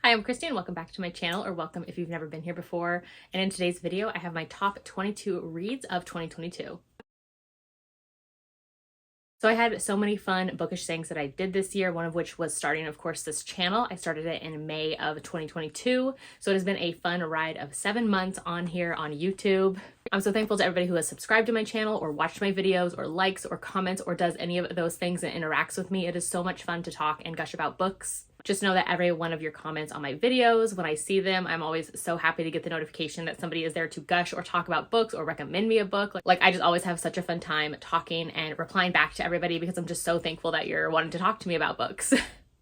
Hi, I'm Christy and welcome back to my channel, or welcome if you've never been here before. And in today's video, I have my top 22 reads of 2022. So I had so many fun bookish things that I did this year, one of which was starting, of course, this channel. I started it in May of 2022. So it has been a fun ride of 7 months on here on YouTube. I'm so thankful to everybody who has subscribed to my channel or watched my videos or likes or comments or does any of those things and interacts with me. It is so much fun to talk and gush about books. Just know that every one of your comments on my videos, when I see them, I'm always so happy to get the notification that somebody is there to gush or talk about books or recommend me a book. Like I just always have such a fun time talking and replying back to everybody because I'm just so thankful that you're wanting to talk to me about books.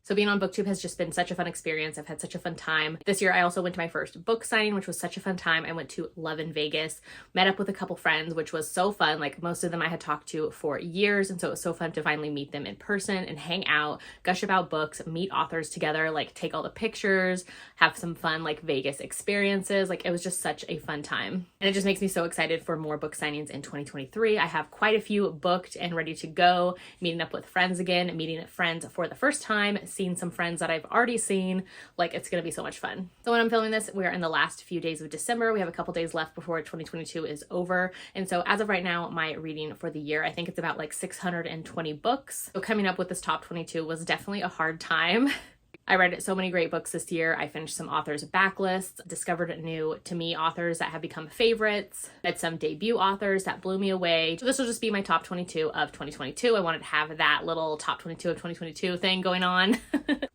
So being on booktube has just been such a fun experience. I've had such a fun time. This year I also went to my first book signing, which was such a fun time. I went to Love in Vegas, met up with a couple friends, which was so fun. Like most of them I had talked to for years, and so it was so fun to finally meet them in person and hang out, gush about books, meet authors together, like take all the pictures, have some fun like Vegas experiences. Like it was just such a fun time. And it just makes me so excited for more book signings in 2023. I have quite a few booked and ready to go, meeting up with friends again, meeting friends for the first time, seen some friends that I've already seen. Like it's gonna be so much fun. So when I'm filming this, we're in the last few days of December. We have a couple days left before 2022 is over. And so as of right now, my reading for the year, I think it's about like 620 books. So coming up with this top 22 was definitely a hard time. I read so many great books this year. I finished some authors' backlists, discovered new, to me, authors that have become favorites, read some debut authors that blew me away. So this will just be my top 22 of 2022. I wanted to have that little top 22 of 2022 thing going on.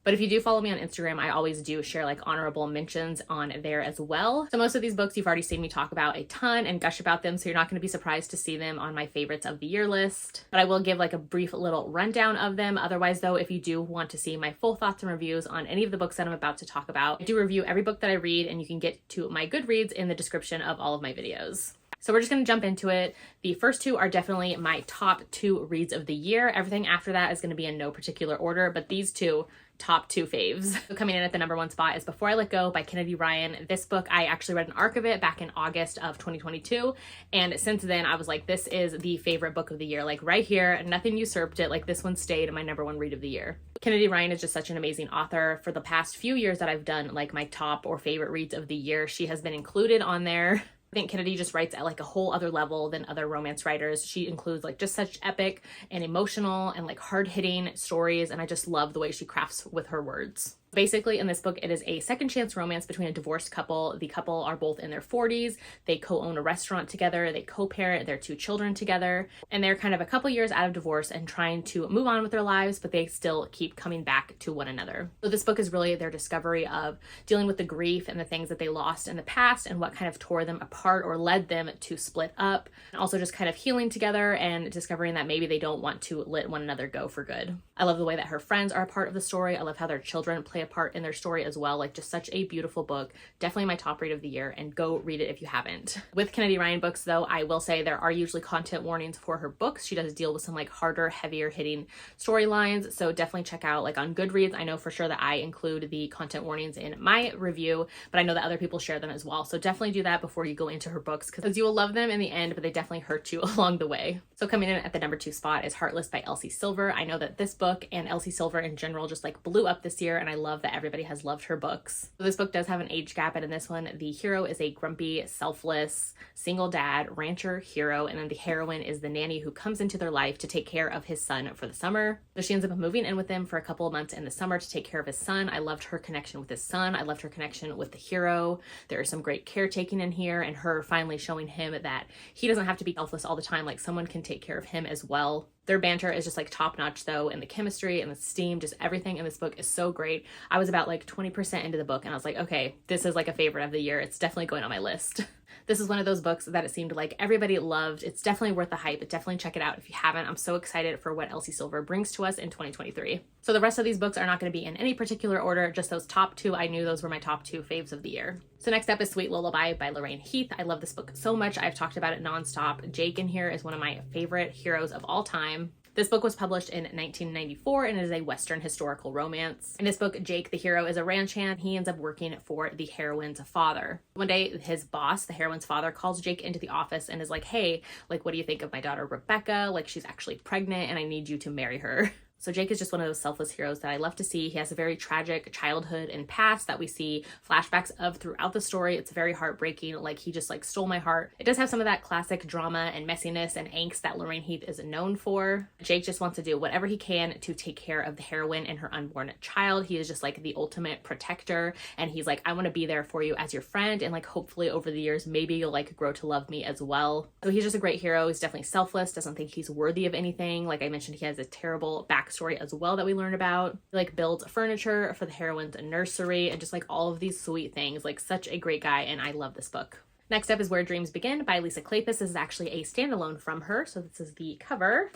But if you do follow me on Instagram, I always do share like honorable mentions on there as well. So most of these books you've already seen me talk about a ton and gush about them, so you're not going to be surprised to see them on my favorites of the year list. But I will give like a brief little rundown of them. Otherwise though, if you do want to see my full thoughts and reviews on any of the books that I'm about to talk about, I do review every book that I read, and you can get to my Goodreads in the description of all of my videos. So we're just going to jump into it. The first two are definitely my top 2 reads of the year. Everything after that is going to be in no particular order, but these two, top 2 faves. So coming in at the #1 spot is Before I Let Go by Kennedy Ryan. This book, I actually read an arc of it back in August of 2022. And since then I was like, this is the favorite book of the year. Like right here, nothing usurped it. Like this one stayed my #1 read of the year. Kennedy Ryan is just such an amazing author. For the past few years that I've done like my top or favorite reads of the year, she has been included on there. I think Kennedy just writes at like a whole other level than other romance writers. She includes like just such epic and emotional and like hard-hitting stories, and I just love the way she crafts with her words. Basically, in this book, it is a second chance romance between a divorced couple. The couple are both in their 40s. They co-own a restaurant together. They co-parent their 2 children together. And they're kind of a couple years out of divorce and trying to move on with their lives, but they still keep coming back to one another. So this book is really their discovery of dealing with the grief and the things that they lost in the past and what kind of tore them apart or led them to split up. And also just kind of healing together and discovering that maybe they don't want to let one another go for good. I love the way that her friends are a part of the story. I love how their children play a part in their story as well. Like just such a beautiful book. Definitely my top read of the year, and go read it if you haven't. With Kennedy Ryan books though, I will say there are usually content warnings for her books. She does deal with some like harder, heavier hitting storylines. So definitely check out like on Goodreads. I know for sure that I include the content warnings in my review, but I know that other people share them as well. So definitely do that before you go into her books, because you will love them in the end, but they definitely hurt you along the way. So coming in at the #2 spot is Heartless by Elsie Silver. I know that this book and Elsie Silver in general just like blew up this year, and I love that everybody has loved her books. So this book does have an age gap, and in this one, the hero is a grumpy, selfless, single dad, rancher hero, and then the heroine is the nanny who comes into their life to take care of his son for the summer. So she ends up moving in with him for a couple of months in the summer to take care of his son. I loved her connection with his son. I loved her connection with the hero. There is some great caretaking in here, and her finally showing him that he doesn't have to be selfless all the time. Like someone can take care of him as well. Their banter is just like top notch though, and the chemistry and the steam, just everything in this book is so great. I was about like 20% into the book and I was like, okay, this is like a favorite of the year. It's definitely going on my list. This is one of those books that it seemed like everybody loved. It's definitely worth the hype, but definitely check it out if you haven't. I'm so excited for what Elsie Silver brings to us in 2023. So the rest of these books are not going to be in any particular order, just those top 2. I knew those were my top 2 faves of the year. So next up is Sweet Lullaby by Lorraine Heath. I love this book so much. I've talked about it nonstop. Jake in here is one of my favorite heroes of all time. This book was published in 1994 and it is a Western historical romance. In this book, Jake, the hero, is a ranch hand. He ends up working for the heroine's father. One day, his boss, the heroine's father, calls Jake into the office and is like, hey, like, what do you think of my daughter, Rebecca? Like, she's actually pregnant and I need you to marry her. So Jake is just one of those selfless heroes that I love to see. He has a very tragic childhood and past that we see flashbacks of throughout the story. It's very heartbreaking. Like, he just like stole my heart. It does have some of that classic drama and messiness and angst that Lorraine Heath is known for. Jake just wants to do whatever he can to take care of the heroine and her unborn child. He is just like the ultimate protector, and he's like, I want to be there for you as your friend, and like hopefully over the years maybe you'll like grow to love me as well. So he's just a great hero. He's definitely selfless, doesn't think he's worthy of anything. Like I mentioned, he has a terrible backstory as well that we learn about. He like builds furniture for the heroine's nursery and just like all of these sweet things. Like, such a great guy, and I love this book. Next up is Where Dreams Begin by Lisa Kleypas. This is actually a standalone from her. So this is the cover,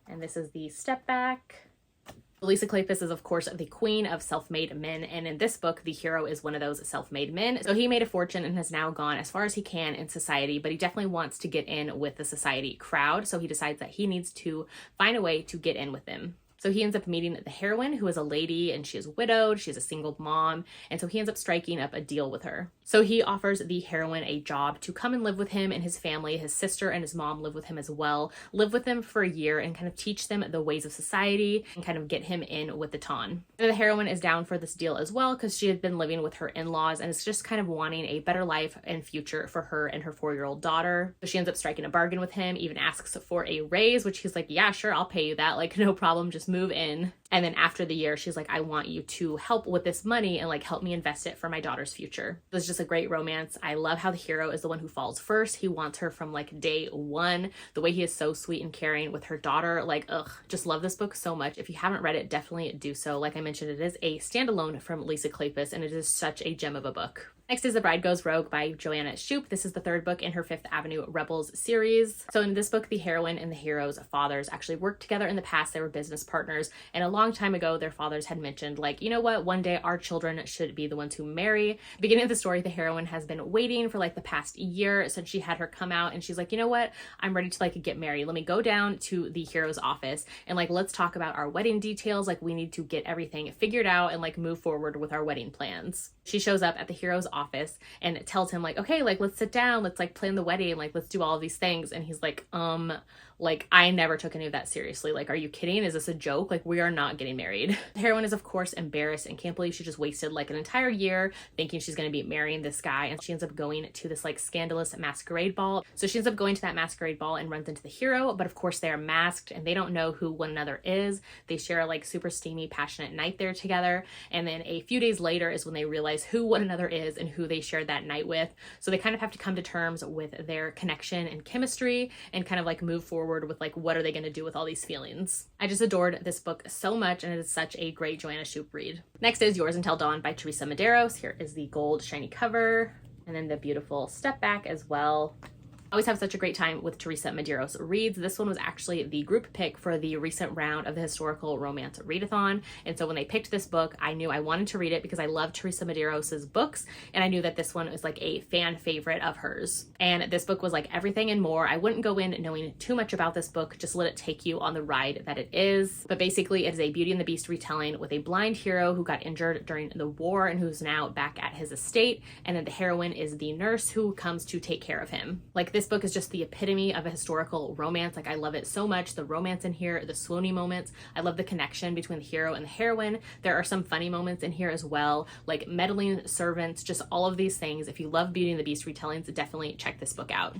and this is the step back. Lisa Kleypas is, of course, the queen of self-made men, and in this book, the hero is one of those self-made men. So he made a fortune and has now gone as far as he can in society, but he definitely wants to get in with the society crowd, so he decides that he needs to find a way to get in with them. So he ends up meeting the heroine, who is a lady, and she is widowed. She's a single mom. And so he ends up striking up a deal with her. So he offers the heroine a job to come and live with him and his family. His sister and his mom live with him as well. Live with them for a year and kind of teach them the ways of society and kind of get him in with the ton. And the heroine is down for this deal as well because she had been living with her in-laws and is just kind of wanting a better life and future for her and her 4-year-old daughter. So she ends up striking a bargain with him, even asks for a raise, which he's like, yeah, sure, I'll pay you that. Like, no problem, just move in. And then after the year, she's like, I want you to help with this money and like help me invest it for my daughter's future. It was just a great romance. I love how the hero is the one who falls first. He wants her from like day one. The way he is so sweet and caring with her daughter, like, ugh, just love this book so much. If you haven't read it, definitely do so. Like I mentioned, it is a standalone from Lisa Kleypas, and it is such a gem of a book. Next is The Bride Goes Rogue by Joanna Shoop. This is the 3rd book in her 5th Avenue Rebels series. So in this book, the heroine and the hero's fathers actually worked together in the past. They were business partners, and a long time ago, their fathers had mentioned, like, you know what, one day our children should be the ones who marry. Beginning of the story, the heroine has been waiting for like the past year since she had her come out, and she's like, you know what, I'm ready to like get married. Let me go down to the hero's office and like, let's talk about our wedding details. Like, we need to get everything figured out and like move forward with our wedding plans. She shows up at the hero's office and tells him like, okay, like, let's sit down, let's like plan the wedding, like, let's do all of these things. And he's like, like, I never took any of that seriously. Like, are you kidding? Is this a joke? Like, we are not getting married. The heroine is, of course, embarrassed and can't believe she just wasted like an entire year thinking she's going to be marrying this guy. And she ends up going to this like scandalous masquerade ball. So she ends up going to that masquerade ball and runs into the hero. But of course, they are masked and they don't know who one another is. They share a like super steamy, passionate night there together. And then a few days later is when they realize who one another is and who they shared that night with. So they kind of have to come to terms with their connection and chemistry and kind of like move forward with like, what are they going to do with all these feelings? I just adored this book so much, and it is such a great Joanna Shoop read. Next is Yours Until Dawn by Teresa Medros. Here is the gold shiny cover, and then the beautiful step back as well. I always have such a great time with Teresa Medros reads. This one was actually the group pick for the recent round of the historical romance readathon. And so when they picked this book, I knew I wanted to read it because I love Teresa Medros's books. And I knew that this one was like a fan favorite of hers. And this book was like everything and more. I wouldn't go in knowing too much about this book. Just let it take you on the ride that it is. But basically it is a Beauty and the Beast retelling with a blind hero who got injured during the war and who's now back at his estate. And then the heroine is the nurse who comes to take care of him. Like, this book is just the epitome of a historical romance. Like, I love it so much. The romance in here, the swoony moments. I love the connection between the hero and the heroine. There are some funny moments in here as well, like meddling servants, just all of these things. If you love Beauty and the Beast retellings, definitely check this book out.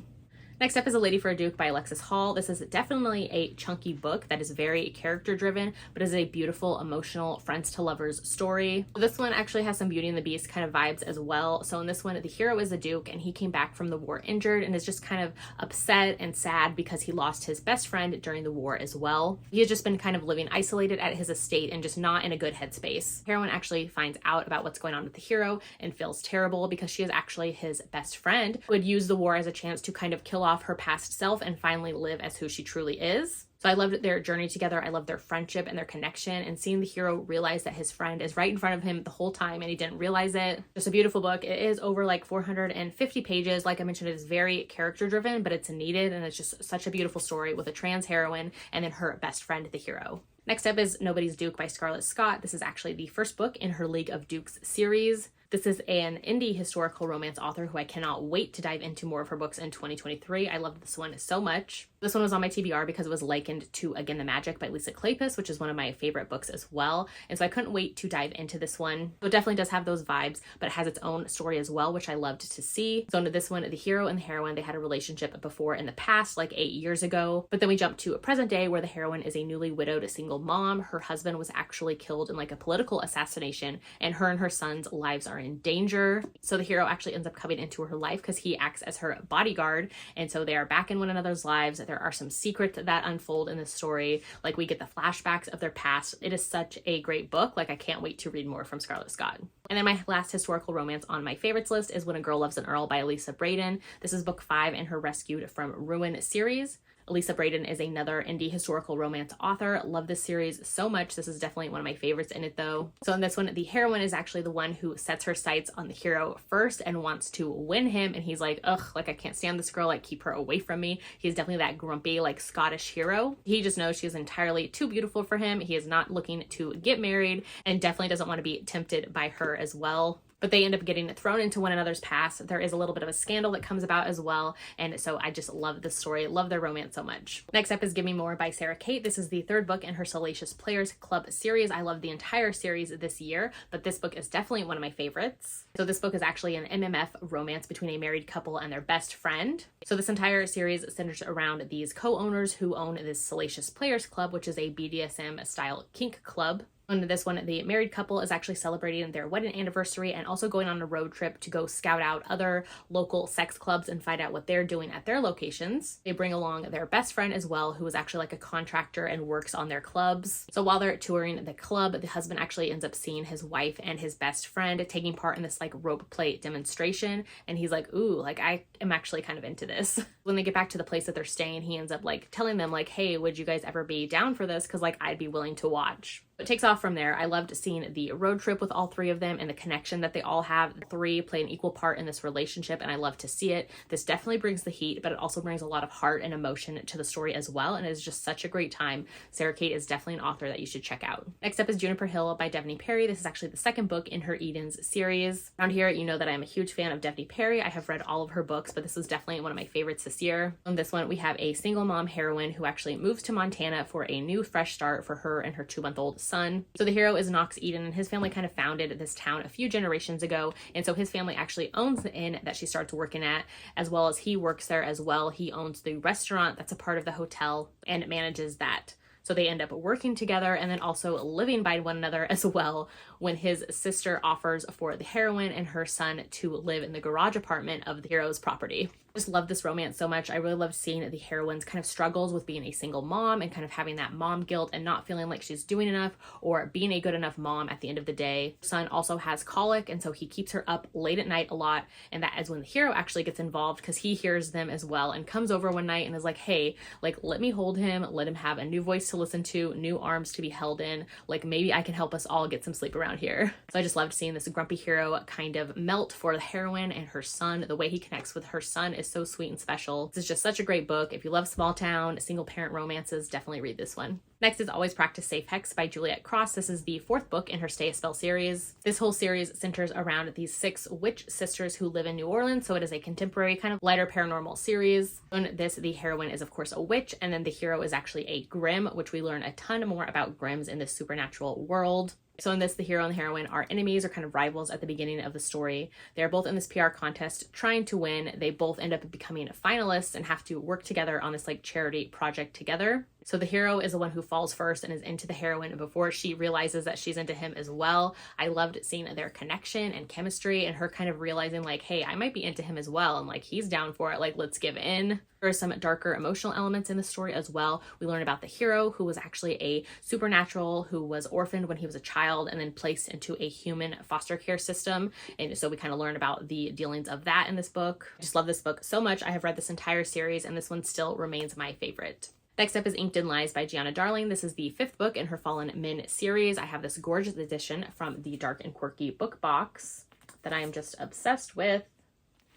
Next up is A Lady for a Duke by Alexis Hall. This is definitely a chunky book that is very character driven, but is a beautiful, emotional, friends to lovers story. This one actually has some Beauty and the Beast kind of vibes as well. So in this one, the hero is a duke and he came back from the war injured and is just kind of upset and sad because he lost his best friend during the war as well. He has just been kind of living isolated at his estate and just not in a good headspace. The heroine actually finds out about what's going on with the hero and feels terrible because she is actually his best friend who would use the war as a chance to kind of kill off her past self and finally live as who she truly is. So I loved their journey together. I love their friendship and their connection, and seeing the hero realize that his friend is right in front of him the whole time and he didn't realize it. Just a beautiful book. It is over like 450 pages. Like I mentioned, it is very character driven, but it's needed, and it's just such a beautiful story with a trans heroine and then her best friend, the hero. Next up is Nobody's Duke by Scarlett Scott. This is actually the first book in her League of Dukes series. This is an indie historical romance author who I cannot wait to dive into more of her books in 2023. I love this one so much. This one was on my TBR because it was likened to Again the Magic by Lisa Kleypas, which is one of my favorite books as well. And so I couldn't wait to dive into this one. So it definitely does have those vibes, but it has its own story as well, which I loved to see. So into this one, the hero and the heroine, they had a relationship before in the past, like 8 years ago. But then we jump to a present day where the heroine is a newly widowed single mom. Her husband was actually killed in like a political assassination, and her son's lives are in danger. So the hero actually ends up coming into her life because he acts as her bodyguard. And so they are back in one another's lives. There are some secrets that unfold in this story. Like we get the flashbacks of their past. It is such a great book. Like I can't wait to read more from Scarlett Scott. And then my last historical romance on my favorites list is When a Girl Loves an Earl by Elisa Braden. This is book 5 in her Rescued from Ruin series. Elisa Braden is another indie historical romance author. Love this series so much. This is definitely one of my favorites in it though. So in this one, the heroine is actually the one who sets her sights on the hero first and wants to win him. And he's like, ugh, like I can't stand this girl, like keep her away from me. He's definitely that grumpy, like Scottish hero. He just knows she's entirely too beautiful for him. He is not looking to get married and definitely doesn't want to be tempted by her as well. But they end up getting thrown into one another's past. There is a little bit of a scandal that comes about as well. And so I just love this story, love their romance so much. Next up is Give Me More by Sarah Kate. This is the 3rd book in her Salacious Players Club series. I love the entire series this year, but this book is definitely one of my favorites. So this book is actually an MMF romance between a married couple and their best friend. So this entire series centers around these co-owners who own this Salacious Players Club, which is a BDSM style kink club. On this one, the married couple is actually celebrating their wedding anniversary and also going on a road trip to go scout out other local sex clubs and find out what they're doing at their locations. They bring along their best friend as well, who is actually like a contractor and works on their clubs. So while they're touring the club, the husband actually ends up seeing his wife and his best friend taking part in this like rope play demonstration. And he's like, ooh, like I am actually kind of into this. When they get back to the place that they're staying, he ends up like telling them like, hey, would you guys ever be down for this? Because like I'd be willing to watch. It takes off from there. I loved seeing the road trip with all 3 of them and the connection that they all have. The 3 play an equal part in this relationship, and I love to see it. This definitely brings the heat, but it also brings a lot of heart and emotion to the story as well, and it is just such a great time. Sarah Kate is definitely an author that you should check out. Next up is Juniper Hill by Devney Perry. This is actually the 2nd book in her Edens series. Around here, you know that I'm a huge fan of Devney Perry. I have read all of her books, but this is definitely one of my favorites this year. On this one, we have a single mom heroine who actually moves to Montana for a new fresh start for her and her 2-month-old son. So the hero is Knox Eden, and his family kind of founded this town a few generations ago, and so his family actually owns the inn that she starts working at, as well as he works there as well. He owns the restaurant that's a part of the hotel and manages that. So they end up working together and then also living by one another as well when his sister offers for the heroine and her son to live in the garage apartment of the hero's property. I just love this romance so much. I really love seeing the heroine's kind of struggles with being a single mom and kind of having that mom guilt and not feeling like she's doing enough or being a good enough mom at the end of the day. Her son also has colic, and so he keeps her up late at night a lot, and that is when the hero actually gets involved because he hears them as well and comes over one night and is like, hey, like let me hold him, let him have a new voice to listen to, new arms to be held in, like maybe I can help us all get some sleep around here. So I just loved seeing this grumpy hero kind of melt for the heroine and her son. The way he connects with her son is so sweet and special. This is just such a great book. If you love small town, single parent romances, definitely read this one. Next is Always Practice Safe Hex by Juliet Cross. This is the 4th book in her Stay a Spell series. This whole series centers around these 6 witch sisters who live in New Orleans, so it is a contemporary kind of lighter paranormal series. In this, the heroine is of course a witch, and then the hero is actually a Grimm, which we learn a ton more about Grimms in the supernatural world. So in this, the hero and the heroine are enemies or kind of rivals at the beginning of the story. They're both in this PR contest trying to win. They both end up becoming finalists and have to work together on this like charity project together. So the hero is the one who falls first and is into the heroine before she realizes that she's into him as well. I loved seeing their connection and chemistry and her kind of realizing like, hey, I might be into him as well. And like, he's down for it. Like, let's give in. There are some darker emotional elements in the story as well. We learn about the hero who was actually a supernatural who was orphaned when he was a child and then placed into a human foster care system. And so we kind of learn about the dealings of that in this book. I just love this book so much. I have read this entire series and this one still remains my favorite. Next up is Inked in Lies by Gianna Darling. This is the 5th book in her Fallen Men series. I have this gorgeous edition from the Dark and Quirky book box that I am just obsessed with.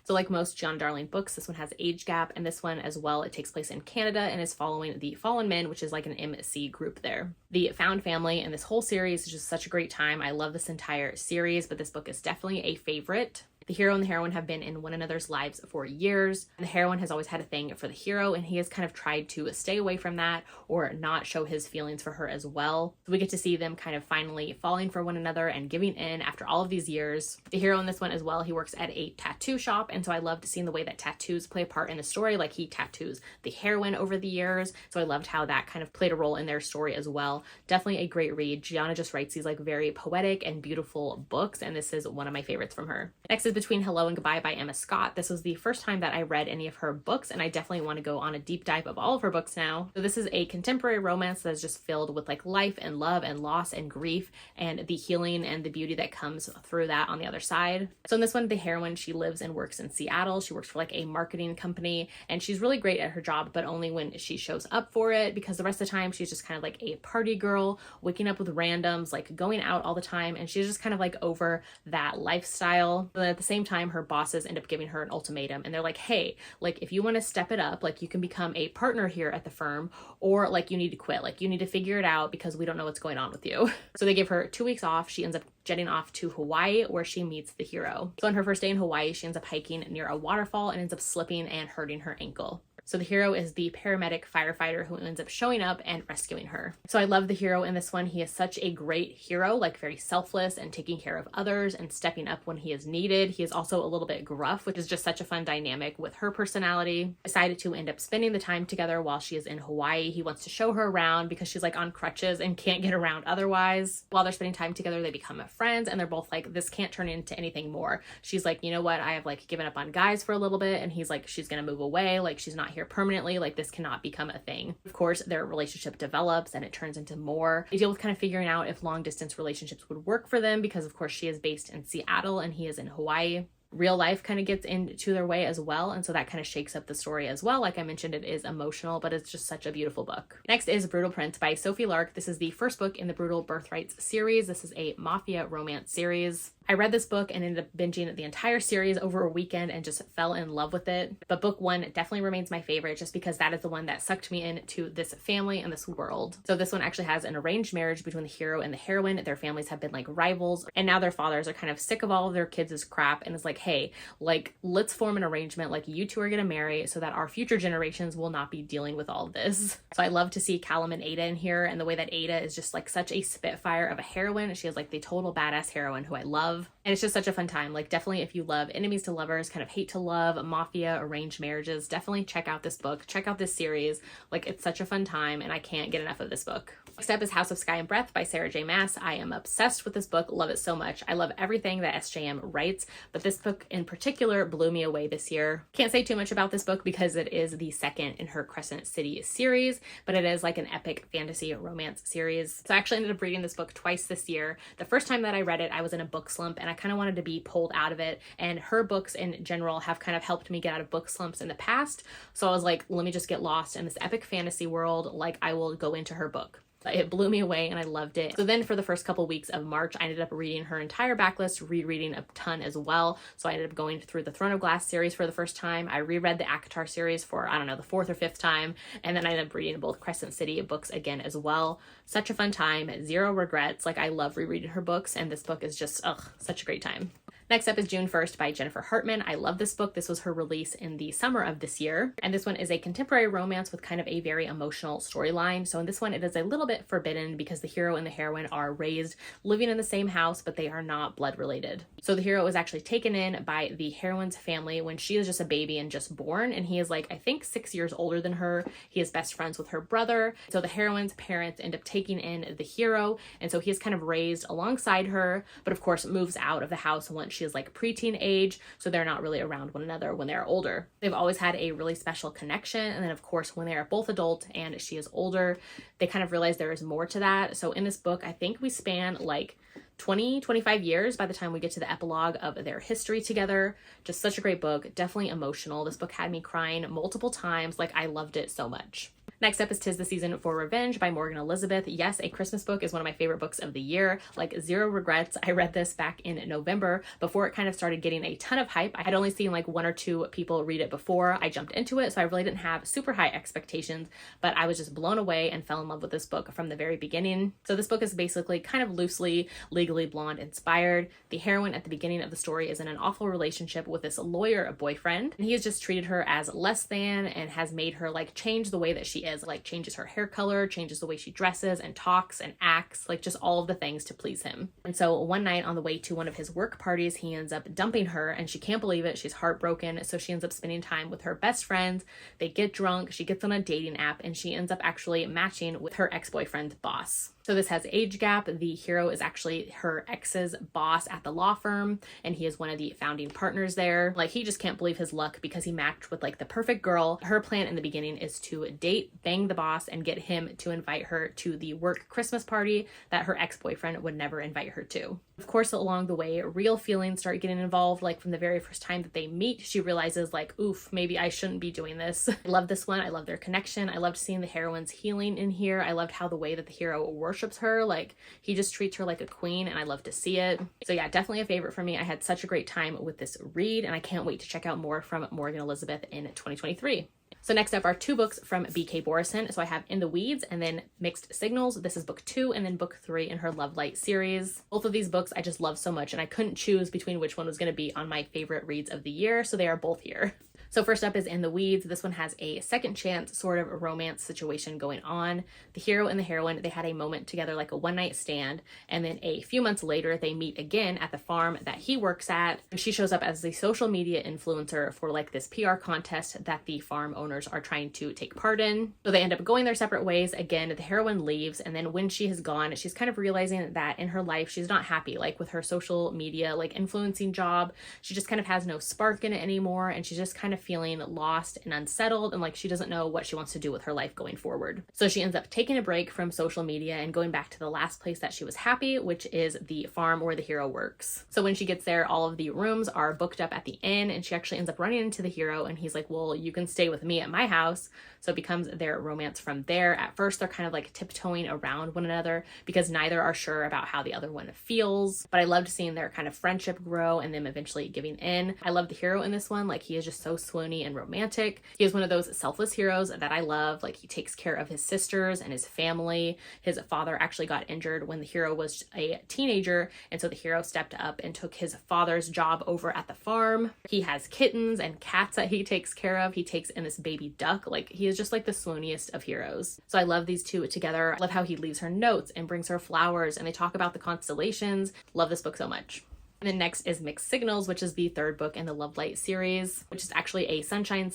So like most Gianna Darling books, this one has age gap, and this one as well, it takes place in Canada and is following the Fallen Men, which is like an MC group there. The found family in this whole series is just such a great time. I love this entire series, but this book is definitely a favorite. The hero and the heroine have been in one another's lives for years. The heroine has always had a thing for the hero, and he has kind of tried to stay away from that or not show his feelings for her as well. So we get to see them kind of finally falling for one another and giving in after all of these years. The hero in this one as well, he works at a tattoo shop, and so I loved seeing the way that tattoos play a part in the story. Like, he tattoos the heroine over the years, so I loved how that kind of played a role in their story as well. Definitely a great read. Joanna just writes these like very poetic and beautiful books, and this is one of my favorites from her. Next is Between Hello and Goodbye by Emma Scott. This was the first time that I read any of her books, and I definitely want to go on a deep dive of all of her books now. So this is a contemporary romance that is just filled with like life and love and loss and grief and the healing and the beauty that comes through that on the other side. So in this one, the heroine, she lives and works in Seattle. She works for like a marketing company, and she's really great at her job, but only when she shows up for it, because the rest of the time she's just kind of like a party girl, waking up with randoms, like going out all the time, and she's just kind of like over that lifestyle. But at the same time, her bosses end up giving her an ultimatum, and they're like, hey, like, if you want to step it up, like, you can become a partner here at the firm, or like, you need to quit, like, you need to figure it out because we don't know what's going on with you. So they give her 2 weeks off. She ends up jetting off to Hawaii, where she meets the hero. So on her first day in Hawaii, she ends up hiking near a waterfall and ends up slipping and hurting her ankle. So the hero is the paramedic firefighter who ends up showing up and rescuing her. So I love the hero in this one. He is such a great hero, like very selfless and taking care of others and stepping up when he is needed. He is also a little bit gruff, which is just such a fun dynamic with her personality. Decided to end up spending the time together while she is in Hawaii. He wants to show her around because she's like on crutches and can't get around otherwise. While they're spending time together, they become friends, and they're both like, this can't turn into anything more. She's like, you know what? I have like given up on guys for a little bit. And he's like, she's going to move away. Like, she's not here permanently. Like, this cannot become a thing. Of course, their relationship develops and it turns into more. They deal with kind of figuring out if long distance relationships would work for them, because of course she is based in Seattle and he is in Hawaii. Real life kind of gets into their way as well, and so that kind of shakes up the story as well. Like I mentioned, it is emotional, but it's just such a beautiful book. Next is Brutal Prince by Sophie Lark. This is the first book in the Brutal Birthrights series. This is a mafia romance series. I read this book and ended up binging the entire series over a weekend and just fell in love with it. But book one definitely remains my favorite, just because that is the one that sucked me into this family and this world. So this one actually has an arranged marriage between the hero and the heroine. Their families have been like rivals, and now their fathers are kind of sick of all of their kids' crap, and it's like, hey, like, let's form an arrangement, like, you two are gonna marry so that our future generations will not be dealing with all of this. So I love to see Callum and Ada in here, and the way that Ada is just like such a spitfire of a heroine. She is like the total badass heroine who I love. And it's just such a fun time. Like, definitely if you love enemies to lovers, kind of hate to love, mafia, arranged marriages, definitely check out this book. Check out this series. Like, it's such a fun time, and I can't get enough of this book. Next up is House of Sky and Breath by Sarah J. Maas. I am obsessed with this book. Love it so much. I love everything that SJM writes, but this book in particular blew me away this year. Can't say too much about this book because it is the second in her Crescent City series, but it is like an epic fantasy romance series. So I actually ended up reading this book twice this year. The first time that I read it, I was in a book slump, and I kind of wanted to be pulled out of it, and her books in general have kind of helped me get out of book slumps in the past. So I was like, let me just get lost in this epic fantasy world. Like, I will go into her book. It blew me away and I loved it. So then for the first couple weeks of March, I ended up reading her entire backlist, rereading a ton as well. So I ended up going through the Throne of Glass series for the first time. I reread the ACOTAR series for, I don't know, the fourth or fifth time. And then I ended up reading both Crescent City books again as well. Such a fun time, zero regrets. Like, I love rereading her books, and this book is just, such a great time. Next up is June 1st by Jennifer Hartman. I love this book. This was her release in the summer of this year. And this one is a contemporary romance with kind of a very emotional storyline. So in this one, it is a little bit forbidden because the hero and the heroine are raised living in the same house, but they are not blood related. So the hero was actually taken in by the heroine's family when she was just a baby and just born. And he is like, I think 6 years older than her. He is best friends with her brother. So the heroine's parents end up taking in the hero. And so he is kind of raised alongside her, but of course moves out of the house once she is like preteen age, so they're not really around one another when they're older. They've always had a really special connection, and then of course when they are both adult and she is older, they kind of realize there is more to that. So in this book, I think we span like 25 years by the time we get to the epilogue of their history together. Just such a great book, definitely emotional. This book had me crying multiple times. Like, I loved it so much. Next up is 'Tis the Season for Revenge by Morgan Elizabeth. Yes, a Christmas book is one of my favorite books of the year. Like, zero regrets. I read this back in November before it kind of started getting a ton of hype. I had only seen like 1 or 2 people read it before I jumped into it, so I really didn't have super high expectations, but I was just blown away and fell in love with this book from the very beginning. So this book is basically kind of loosely Legally Blonde inspired. The heroine at the beginning of the story is in an awful relationship with this lawyer boyfriend, and he has just treated her as less than and has made her like change the way that she is, like changes her hair color, changes the way she dresses and talks and acts, like just all of the things to please him. And so one night on the way to one of his work parties, he ends up dumping her and she can't believe it. She's heartbroken. So she ends up spending time with her best friends. They get drunk. She gets on a dating app and she ends up actually matching with her ex-boyfriend's boss. So this has age gap. The hero is actually her ex's boss at the law firm, and he is one of the founding partners there. Like, he just can't believe his luck because he matched with like the perfect girl. Her plan in the beginning is to date, bang the boss, and get him to invite her to the work Christmas party that her ex-boyfriend would never invite her to. Of course, along the way, real feelings start getting involved. Like, from the very first time that they meet, she realizes like, oof, maybe I shouldn't be doing this. I love this one. I love their connection. I loved seeing the heroine's healing in here. I loved how the way that the hero worships her, like he just treats her like a queen, and I love to see it. So yeah, definitely a favorite for me. I had such a great time with this read, and I can't wait to check out more from Morgan Elizabeth in 2023. So next up are 2 books from B.K. Borison. So I have In the Weeds and then Mixed Signals. This is book 2 and then book 3 in her Love Light series. Both of these books I just love so much, and I couldn't choose between which one was going to be on my favorite reads of the year, so they are both here. So first up is In the Weeds. This one has a second chance sort of romance situation going on. The hero and the heroine, they had a moment together, like a one-night stand, and then a few months later they meet again at the farm that he works at. And she shows up as the social media influencer for like this PR contest that the farm owners are trying to take part in. So they end up going their separate ways. Again, the heroine leaves, and then when she has gone, she's kind of realizing that in her life she's not happy, like with her social media like influencing job. She just kind of has no spark in it anymore, and she's just kind of feeling lost and unsettled, and like she doesn't know what she wants to do with her life going forward. So she ends up taking a break from social media and going back to the last place that she was happy, which is the farm where the hero works. So when she gets there, all of the rooms are booked up at the inn, and she actually ends up running into the hero, and he's like, well, you can stay with me at my house. So it becomes their romance from there. At first they're kind of like tiptoeing around one another because neither are sure about how the other one feels, but I loved seeing their kind of friendship grow and them eventually giving in. I love the hero in this one. Like, he is just so swoony and romantic. He is one of those selfless heroes that I love. Like, he takes care of his sisters and his family. His father actually got injured when the hero was a teenager, and so the hero stepped up and took his father's job over at the farm. He has kittens and cats that he takes care of. He takes in this baby duck. Like, he is just like the swooniest of heroes. So I love these two together. I love how he leaves her notes and brings her flowers, and they talk about the constellations. Love this book so much. And then next is Mixed Signals, which is the 3rd book in the Love Light series, which is actually a sunshine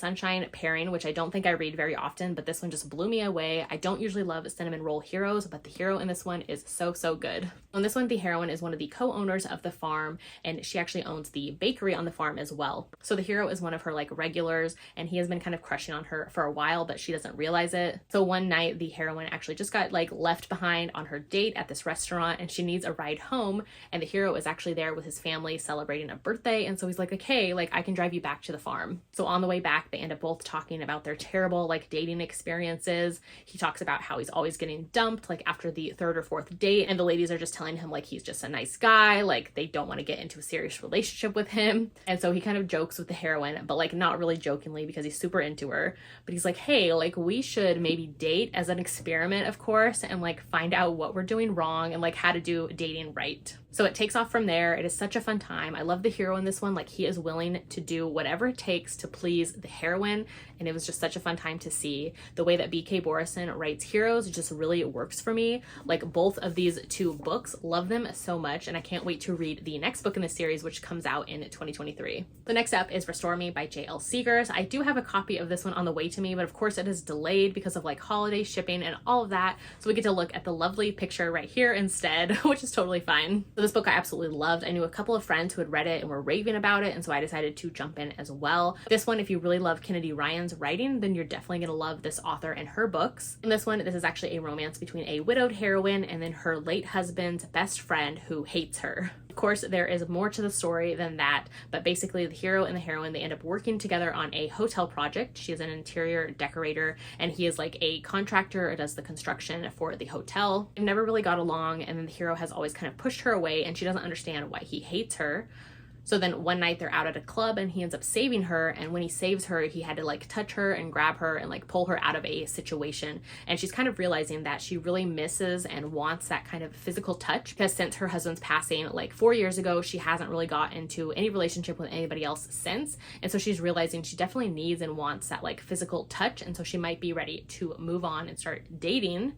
pairing, which I don't think I read very often, but this one just blew me away. I don't usually love cinnamon roll heroes, but the hero in this one is so, so good. On this one, the heroine is one of the co-owners of the farm, and she actually owns the bakery on the farm as well. So the hero is one of her like regulars, and he has been kind of crushing on her for a while, but she doesn't realize it. So one night, the heroine actually just got like left behind on her date at this restaurant, and she needs a ride home, and the hero is actually there with his family celebrating a birthday, and so he's like, okay, like I can drive you back to the farm. So on the way back, they end up both talking about their terrible like dating experiences. He talks about how he's always getting dumped like after the 3rd or 4th date, and the ladies are just telling him like he's just a nice guy, like they don't want to get into a serious relationship with him. And so he kind of jokes with the heroine, but like not really jokingly because he's super into her, but he's like, hey, like we should maybe date as an experiment, of course, and like find out what we're doing wrong and like how to do dating right. So it takes off from there. It is such a fun time. I love the hero in this one. Like, he is willing to do whatever it takes to please the heroine, and it was just such a fun time to see. The way that B.K. Borison writes heroes just really works for me. Like, both of these 2 books, love them so much, and I can't wait to read the next book in the series, which comes out in 2023. The next up is Restore Me by J.L. Seegers. I do have a copy of this one on the way to me, but of course it is delayed because of like holiday shipping and all of that, so we get to look at the lovely picture right here instead, which is totally fine. So this book I absolutely loved. I knew a couple of friends who had read it and were raving about it, and so I decided to jump in as well. This one, if you really love Kennedy Ryan's writing, then you're definitely going to love this author and her books. In this one, this is actually a romance between a widowed heroine and then her late husband's best friend who hates her. Of course, there is more to the story than that, but basically the hero and the heroine, they end up working together on a hotel project. She is an interior decorator and he is like a contractor or does the construction for the hotel. They've never really got along, and then the hero has always kind of pushed her away and she doesn't understand why he hates her. So then one night they're out at a club and he ends up saving her, and when he saves her, he had to like touch her and grab her and like pull her out of a situation. And she's kind of realizing that she really misses and wants that kind of physical touch, because since her husband's passing like 4 years ago, she hasn't really got into any relationship with anybody else since. And so she's realizing she definitely needs and wants that like physical touch, and so she might be ready to move on and start dating.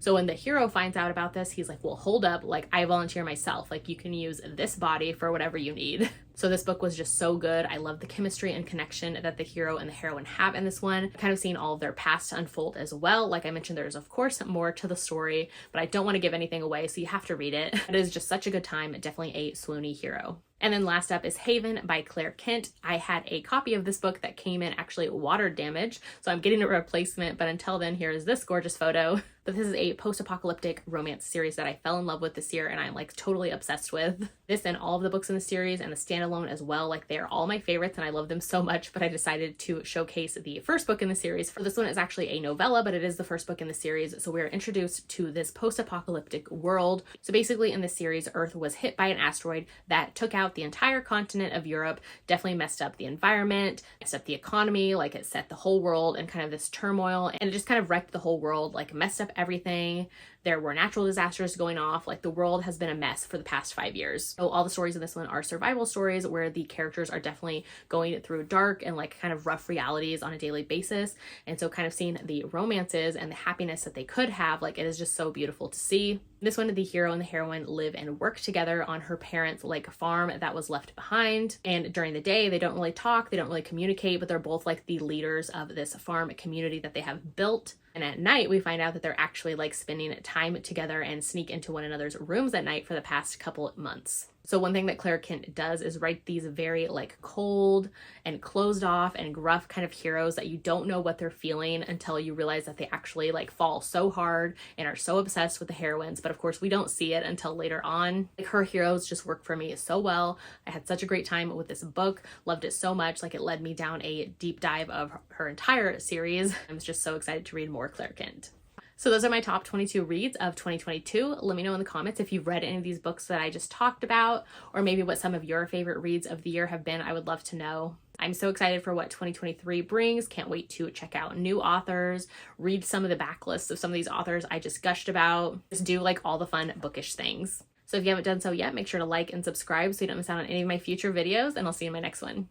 So when the hero finds out about this, he's like, well, hold up, like I volunteer myself, like you can use this body for whatever you need. So this book was just so good. I love the chemistry and connection that the hero and the heroine have in this one. Kind of seeing all of their past unfold as well. Like I mentioned, there's of course more to the story, but I don't want to give anything away, so you have to read it. It is just such a good time, definitely a swoony hero. And then last up is Haven by Claire Kent. I had a copy of this book that came in actually water damaged, so I'm getting a replacement, but until then, here is this gorgeous photo. But this is a post-apocalyptic romance series that I fell in love with this year and I'm like totally obsessed with. This and all of the books in the series and the standalone as well, like they're all my favorites and I love them so much, but I decided to showcase the first book in the series. For this one is actually a novella, but it is the first book in the series, so we are introduced to this post-apocalyptic world. So basically in this series, Earth was hit by an asteroid that took out the entire continent of Europe, definitely messed up the environment, messed up the economy, like it set the whole world in kind of this turmoil, and it just kind of wrecked the whole world, like messed up everything. There were natural disasters going off, like the world has been a mess for the past 5 years. So all the stories in this one are survival stories where the characters are definitely going through dark and like kind of rough realities on a daily basis. And so kind of seeing the romances and the happiness that they could have, like it is just so beautiful to see. This one, the hero and the heroine live and work together on her parents' like farm that was left behind. And during the day, they don't really talk, they don't really communicate, but they're both like the leaders of this farm community that they have built. And at night, we find out that they're actually like spending time together and sneak into one another's rooms at night for the past couple of months. So one thing that Claire Kent does is write these very like cold and closed off and gruff kind of heroes that you don't know what they're feeling until you realize that they actually like fall so hard and are so obsessed with the heroines. But of course we don't see it until later on. Like her heroes just work for me so well. I had such a great time with this book, loved it so much. Like it led me down a deep dive of her entire series. I was just so excited to read more Claire Kent. So those are my top 22 reads of 2022. Let me know in the comments if you've read any of these books that I just talked about, or maybe what some of your favorite reads of the year have been. I would love to know. I'm so excited for what 2023 brings. Can't wait to check out new authors, read some of the backlists of some of these authors I just gushed about, just do like all the fun bookish things. So if you haven't done so yet, make sure to like and subscribe so you don't miss out on any of my future videos, and I'll see you in my next one.